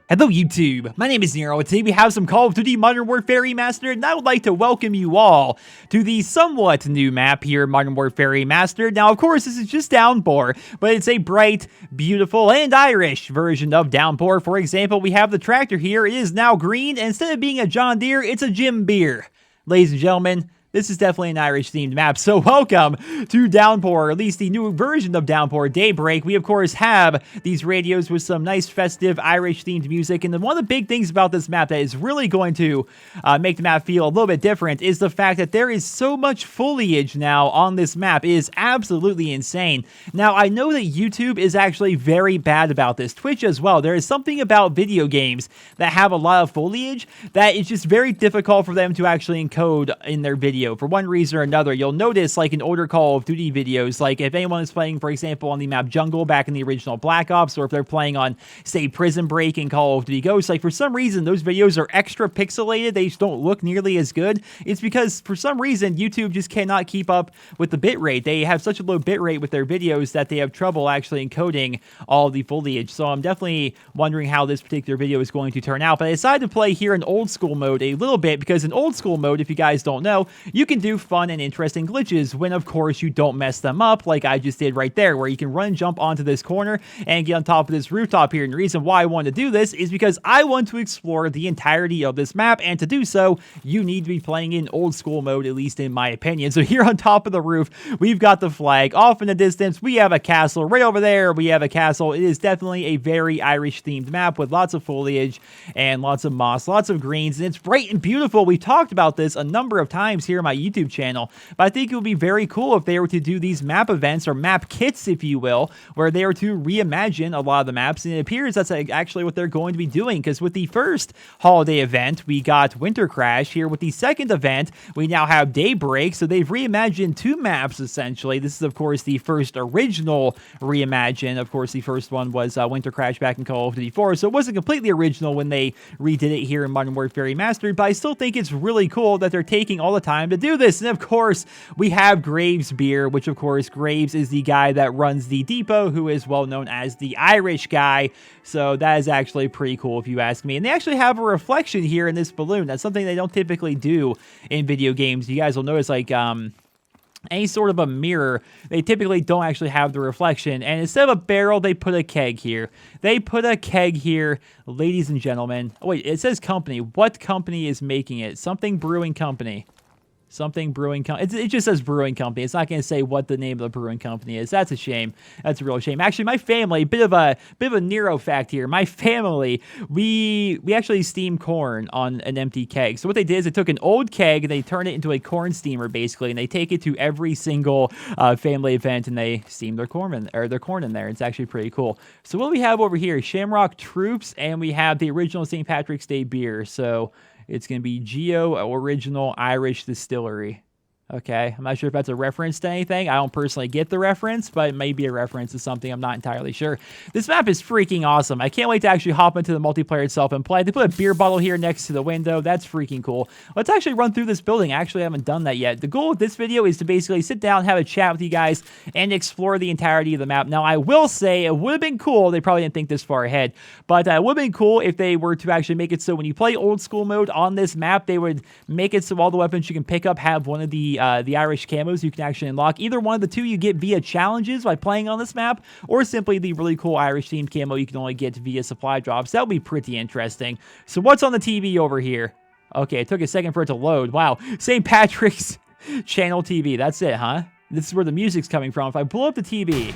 Hello YouTube, my name is Nero, and today we have some Call of Duty Modern Warfare Remastered, and I would like to welcome you all to the somewhat new map here in Modern Warfare Remastered. Now, of course, this is just Downpour, but it's a bright, beautiful, and Irish version of Downpour. For example, we have the tractor here. It is now green, and instead of being a John Deere, it's a Jim Beer. Ladies and gentlemen, this is definitely an Irish-themed map, so welcome to Downpour, or at least the new version of Downpour, Daybreak. We, of course, have these radios with some nice, festive, Irish-themed music, and then one of the big things about this map that is really going to make the map feel a little bit different is the fact that there is so much foliage now on this map. It is absolutely insane. Now, I know that YouTube is actually very bad about this, Twitch as well. There is something about video games that have a lot of foliage that is just very difficult for them to actually encode in their video. For one reason or another, you'll notice, like in older Call of Duty videos, like if anyone is playing, for example, on the map Jungle back in the original Black Ops, or if they're playing on, say, Prison Break in Call of Duty Ghosts, like for some reason, those videos are extra pixelated. They just don't look nearly as good. It's because, for some reason, YouTube just cannot keep up with the bitrate. They have such a low bitrate with their videos that they have trouble actually encoding all the foliage. So I'm definitely wondering how this particular video is going to turn out. But I decided to play here in old school mode a little bit, because in old school mode, if you guys don't know, you can do fun and interesting glitches when, of course, you don't mess them up like I just did right there, where you can run and jump onto this corner and get on top of this rooftop here. And the reason why I want to do this is because I want to explore the entirety of this map, and to do so, you need to be playing in old school mode, at least in my opinion. So here on top of the roof, we've got the flag. Off in the distance, we have a castle. Right over there, we have a castle. It is definitely a very Irish-themed map with lots of foliage and lots of moss, lots of greens, and it's bright and beautiful. We've talked about this a number of times here on my YouTube channel, but I think it would be very cool if they were to do these map events, or map kits, if you will, where they were to reimagine a lot of the maps, and it appears that's actually what they're going to be doing, because with the first holiday event, we got Winter Crash. Here with the second event, we now have Daybreak, so they've reimagined two maps, essentially. This is, of course, the first original reimagine. Of course, the first one was Winter Crash back in Call of Duty 4, so it wasn't completely original when they redid it here in Modern Warfare Remastered, but I still think it's really cool that they're taking all the time to do this. And of course, we have Graves Beer, which of course, Graves is the guy that runs the depot, who is well known as the Irish guy. So that is actually pretty cool if you ask me. And they actually have a reflection here in this balloon. That's something they don't typically do in video games. You guys will notice, like, any sort of a mirror, they typically don't actually have the reflection. And instead of a barrel, they put a keg here. They put a keg here, ladies and gentlemen. Oh, wait, it says company. What company is making it? Something Brewing Company. Something Brewing Company. It just says Brewing Company. It's not going to say what the name of the brewing company is. That's a shame. That's a real shame. Actually, my family, bit of a Nero fact here. My family, we actually steam corn on an empty keg. So what they did is they took an old keg and they turned it into a corn steamer, basically, and they take it to every single family event, and they steam their corn in there. It's actually pretty cool. So what do we have over here? Shamrock Troops, and we have the original St. Patrick's Day beer. So it's going to be Geo Original Irish Distillery. Okay, I'm not sure if that's a reference to anything. I don't personally get the reference, but it may be a reference to something. I'm not entirely sure. This map is freaking awesome. I can't wait to actually hop into the multiplayer itself and play. They put a beer bottle here next to the window. That's freaking cool. Let's actually run through this building. Actually, I haven't done that yet. The goal of this video is to basically sit down, have a chat with you guys, and explore the entirety of the map. Now, I will say it would have been cool. They probably didn't think this far ahead, but it would have been cool if they were to actually make it so when you play old school mode on this map, they would make it so all the weapons you can pick up have one of the Irish camos you can actually unlock. Either one of the two you get via challenges by playing on this map, or simply the really cool Irish themed camo you can only get via supply drops. That would be pretty interesting. So what's on the TV over here? Okay, it took a second for it to load. Wow, St. Patrick's Channel TV. That's it, huh? This is where the music's coming from. If I blow up the TV,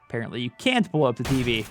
apparently you can't blow up the TV.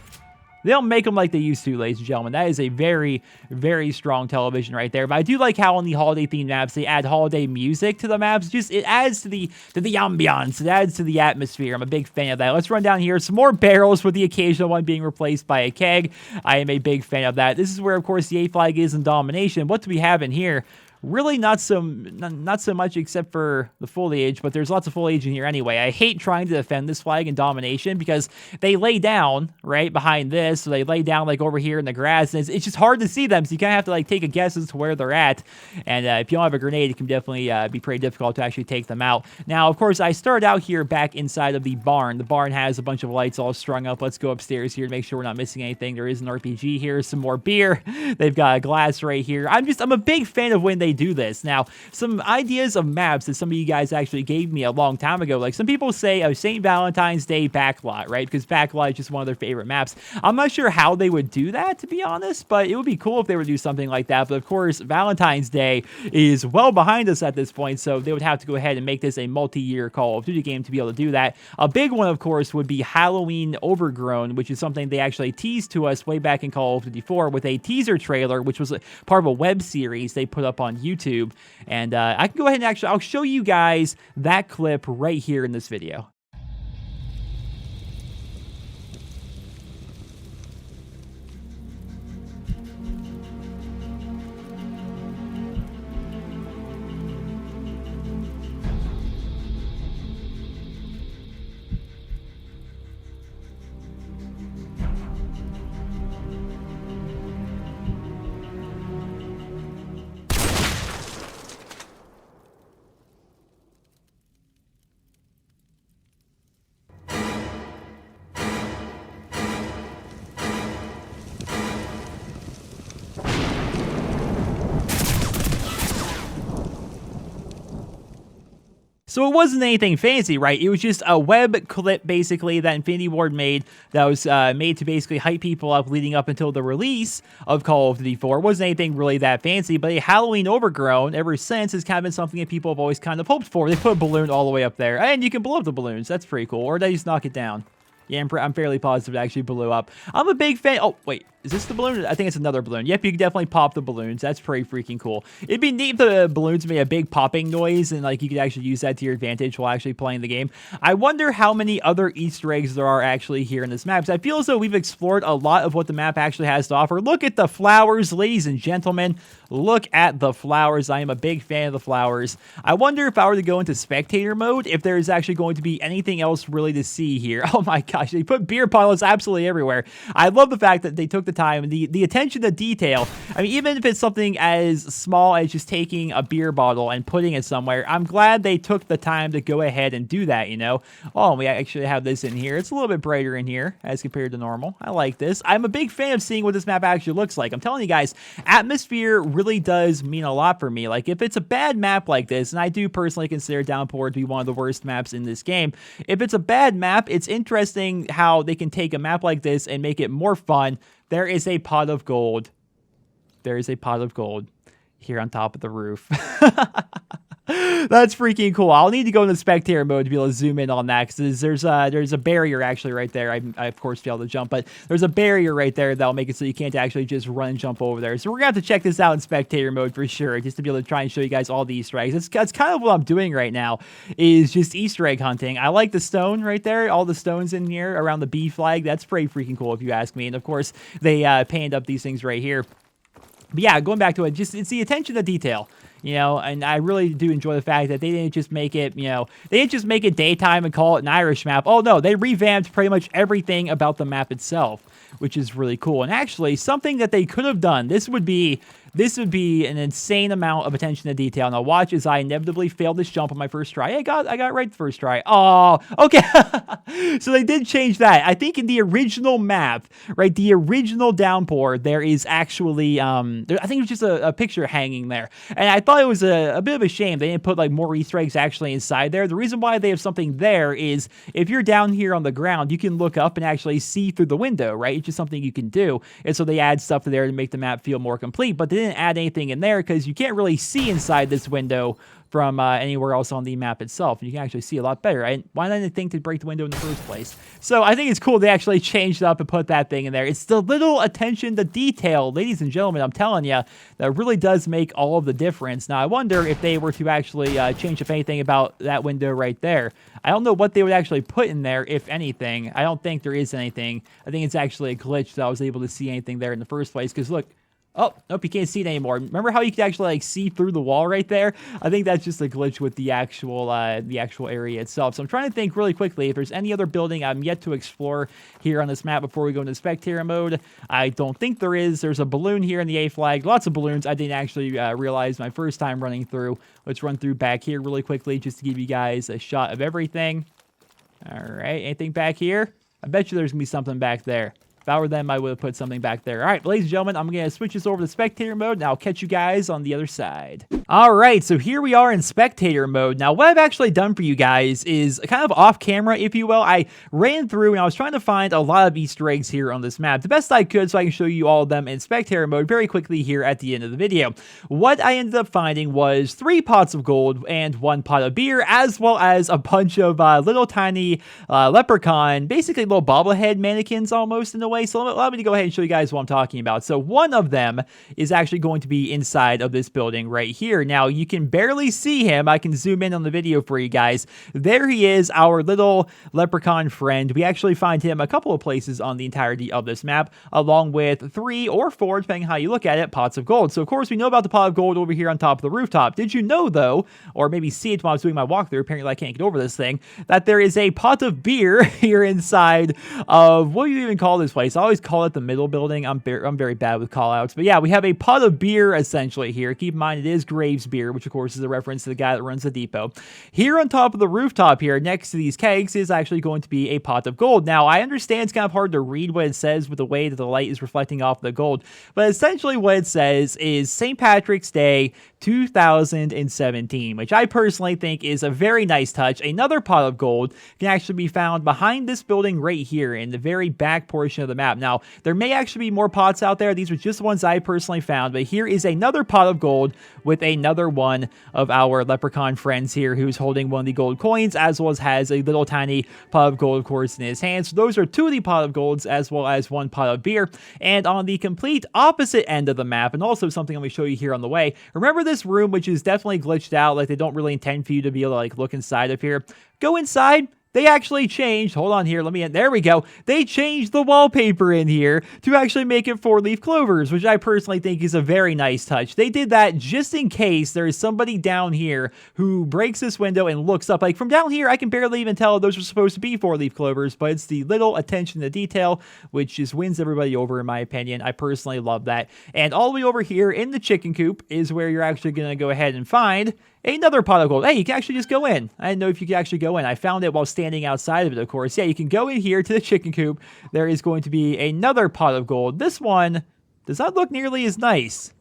They don't make them like they used to, ladies and gentlemen. That is a very, very strong television right there. But I do like how on the holiday-themed maps, they add holiday music to the maps. Just, it adds to the ambiance. It adds to the atmosphere. I'm a big fan of that. Let's run down here. Some more barrels, with the occasional one being replaced by a keg. I am a big fan of that. This is where, of course, the A flag is in domination. What do we have in here? Really not so much except for the foliage, but there's lots of foliage in here anyway. I hate trying to defend this flag in domination because they lay down right behind this, so they lay down like over here in the grass, and it's just hard to see them, so you kind of have to like take a guess as to where they're at. And if you don't have a grenade, it can definitely be pretty difficult to actually take them out. Now, of course, I started out here back inside of the barn. The barn has a bunch of lights all strung up. Let's go upstairs here to make sure we're not missing anything. There is an RPG here, some more beer. They've got a glass right here. I'm a big fan of when they do this. Now, some ideas of maps that some of you guys actually gave me a long time ago. Like some people say, oh, St. Valentine's Day Backlot, right? Because Backlot is just one of their favorite maps. I'm not sure how they would do that, to be honest, but it would be cool if they would do something like that. But of course, Valentine's Day is well behind us at this point, so they would have to go ahead and make this a multi-year Call of Duty game to be able to do that. A big one, of course, would be Halloween Overgrown, which is something they actually teased to us way back in Call of Duty 4 with a teaser trailer, which was part of a web series they put up on YouTube. And I can go ahead and I'll show you guys that clip right here in this video. So it wasn't anything fancy, right? It was just a web clip, basically, that Infinity Ward made that was made to basically hype people up leading up until the release of Call of Duty 4. It wasn't anything really that fancy, but a Halloween Overgrown ever since has kind of been something that people have always kind of hoped for. They put a balloon all the way up there, and you can blow up the balloons. That's pretty cool. Or they just knock it down. Yeah, I'm fairly positive it actually blew up. I'm a big fan. Oh, wait. Is this the balloon? I think it's another balloon. Yep, you can definitely pop the balloons. That's pretty freaking cool. It'd be neat if the balloons made a big popping noise and like you could actually use that to your advantage while actually playing the game. I wonder how many other Easter eggs there are actually here in this map. So I feel as though we've explored a lot of what the map actually has to offer. Look at the flowers, ladies and gentlemen. Look at the flowers. I am a big fan of the flowers. I wonder if I were to go into spectator mode, if there is actually going to be anything else really to see here. Oh my gosh, they put beer bottles absolutely everywhere. I love the fact that they took the time and the attention to detail. I mean, even if it's something as small as just taking a beer bottle and putting it somewhere, I'm glad they took the time to go ahead and do that, you know? Oh, we actually have this in here. It's a little bit brighter in here as compared to normal. I like this. I'm a big fan of seeing what this map actually looks like. I'm telling you guys, atmosphere really does mean a lot for me. Like, if it's a bad map like this, and I do personally consider Downpour to be one of the worst maps in this game, if it's a bad map, it's interesting how they can take a map like this and make it more fun. There is a pot of gold. There is a pot of gold here on top of the roof. That's freaking cool. I'll need to go into spectator mode to be able to zoom in on that because there's a barrier actually right there. I of course failed to jump, but there's a barrier right there that'll make it so you can't actually just run and jump over there. So we're gonna have to check this out in spectator mode for sure, just to be able to try and show you guys all the Easter eggs. That's kind of what I'm doing right now, is just Easter egg hunting. I like the stone right there, all the stones in here around the B flag. That's pretty freaking cool if you ask me. And of course they painted up these things right here. But yeah, going back to it, just it's the attention to detail, you know, and I really do enjoy the fact that they didn't just make it, you know, they didn't just make it daytime and call it an Irish map. Oh no, they revamped pretty much everything about the map itself, which is really cool. And actually, something that they could have done, this would be an insane amount of attention to detail. Now watch as I inevitably fail this jump on my first try. I got it right the first try. Oh, okay. So they did change that. I think in the original map, right, the original Downpour, there is actually, I think it was just a picture hanging there. And I thought it was a bit of a shame they didn't put like more Easter eggs actually inside there. The reason why they have something there is if you're down here on the ground, you can look up and actually see through the window, right? It's just something you can do. And so they add stuff to there to make the map feel more complete. But they didn't add anything in there because you can't really see inside this window from anywhere else on the map itself. And you can actually see a lot better. Right? Why didn't they think to break the window in the first place? So I think it's cool they actually changed it up and put that thing in there. It's the little attention to detail, ladies and gentlemen, I'm telling you, that really does make all of the difference. Now, I wonder if they were to actually change up anything about that window right there. I don't know what they would actually put in there, if anything. I don't think there is anything. I think it's actually a glitch that I was able to see anything there in the first place. Because look, Oh, nope, you can't see it anymore. Remember how you could actually like see through the wall right there? I think that's just a glitch with the actual area itself. So I'm trying to think really quickly if there's any other building I'm yet to explore here on this map before we go into Spectator mode. I don't think there is. There's a balloon here in the A flag. Lots of balloons. I didn't actually realize my first time running through. Let's run through back here really quickly just to give you guys a shot of everything. All right, anything back here? I bet you there's going to be something back there. If I were them, I would have put something back there. All right, ladies and gentlemen, I'm going to switch this over to Spectator mode, and I'll catch you guys on the other side. All right, so here we are in Spectator mode. Now, what I've actually done for you guys is kind of off camera, if you will. I ran through, and I was trying to find a lot of Easter eggs here on this map, the best I could, so I can show you all of them in Spectator mode very quickly here at the end of the video. What I ended up finding was 3 pots of gold and 1 pot of beer, as well as a bunch of little tiny leprechaun, basically little bobblehead mannequins almost in a way. So allow me to go ahead and show you guys what I'm talking about. So one of them is actually going to be inside of this building right here. Now you can barely see him. I can zoom in on the video for you guys. There he is, our little leprechaun friend. We actually find him a couple of places on the entirety of this map, along with 3 or 4, depending how you look at it, pots of gold. So of course we know about the pot of gold over here on top of the rooftop. Did you know though, or maybe see it while I was doing my walkthrough, apparently I can't get over this thing, that there is a pot of beer here inside of, what do you even call this place? I always call it the middle building. I'm very bad with call outs, but yeah, we have a pot of beer essentially here. Keep in mind it is Graves beer, which of course is a reference to the guy that runs the depot. Here on top of the rooftop here next to these kegs is actually going to be a pot of gold. Now I understand it's kind of hard to read what it says with the way that the light is reflecting off the gold, but essentially what it says is St. Patrick's Day 2017, which I personally think is a very nice touch. Another pot of gold can actually be found behind this building right here in the very back portion of the map. Now, there may actually be more pots out there. These were just the ones I personally found, but here is another pot of gold with another one of our leprechaun friends here who's holding one of the gold coins, as well as has a little tiny pot of gold, of course, in his hand. So those are 2 of the pot of golds, as well as 1 pot of beer. And on the complete opposite end of the map, and also something I'm going to show you here on the way, remember this room, which is definitely glitched out, like they don't really intend for you to be able to like look inside of here. Go inside. They actually changed, hold on here, there we go. They changed the wallpaper in here to actually make it 4-leaf clovers, which I personally think is a very nice touch. They did that just in case there is somebody down here who breaks this window and looks up. Like from down here, I can barely even tell those are supposed to be 4-leaf clovers, but it's the little attention to detail, which just wins everybody over in my opinion. I personally love that. And all the way over here in the chicken coop is where you're actually going to go ahead and find another pot of gold. Hey, you can actually just go in. I didn't know if you could actually go in. I found it while standing outside of it, of course. Yeah, you can go in here to the chicken coop. There is going to be another pot of gold. This one does not look nearly as nice.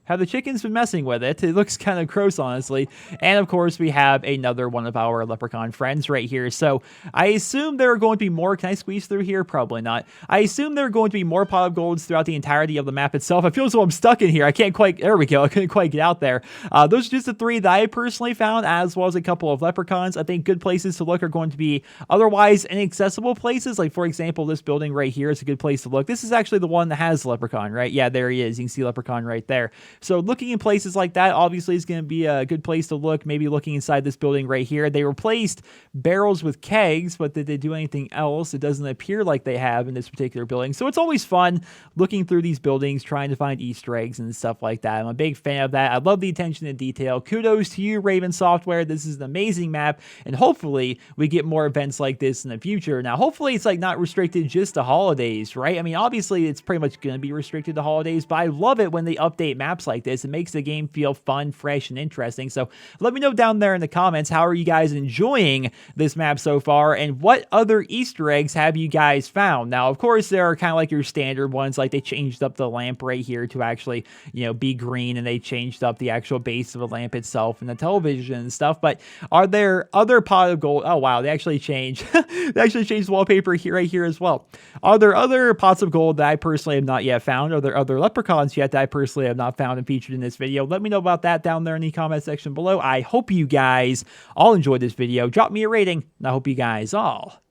Have the chickens been messing with it? It looks kind of gross, honestly. And of course, we have another one of our leprechaun friends right here. So I assume there are going to be more. Can I squeeze through here? Probably not. I assume there are going to be more pot of golds throughout the entirety of the map itself. I feel as though I'm stuck in here. I can't quite, there we go. I couldn't quite get out there. Those are just the 3 that I personally found, as well as a couple of leprechauns. I think good places to look are going to be otherwise inaccessible places. Like, for example, this building right here is a good place to look. This is actually the one that has the leprechaun, right? Yeah, there he is. You can see leprechaun right there. So looking in places like that obviously is going to be a good place to look. Maybe looking inside this building right here. They replaced barrels with kegs, but did they do anything else? It doesn't appear like they have in this particular building. So it's always fun looking through these buildings, trying to find Easter eggs and stuff like that. I'm a big fan of that. I love the attention to detail. Kudos to you, Raven Software. This is an amazing map, and hopefully we get more events like this in the future. Now, hopefully it's like not restricted just to holidays, right? I mean, obviously it's pretty much going to be restricted to holidays, but I love it when they update maps like this. It makes the game feel fun, fresh, and interesting. So let me know down there in the comments, how are you guys enjoying this map so far, and what other Easter eggs have you guys found? Now, of course, there are kind of like your standard ones, like they changed up the lamp right here to actually, you know, be green, and they changed up the actual base of the lamp itself and the television and stuff. But are there other pot of gold? Oh, wow, they actually changed. They actually changed the wallpaper here, right here as well. Are there other pots of gold that I personally have not yet found? Are there other leprechauns yet that I personally have not found and featured in this video? Let me know about that down there in the comment section below. I hope you guys all enjoyed this video. Drop me a rating, and I hope you guys all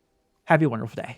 have a wonderful day.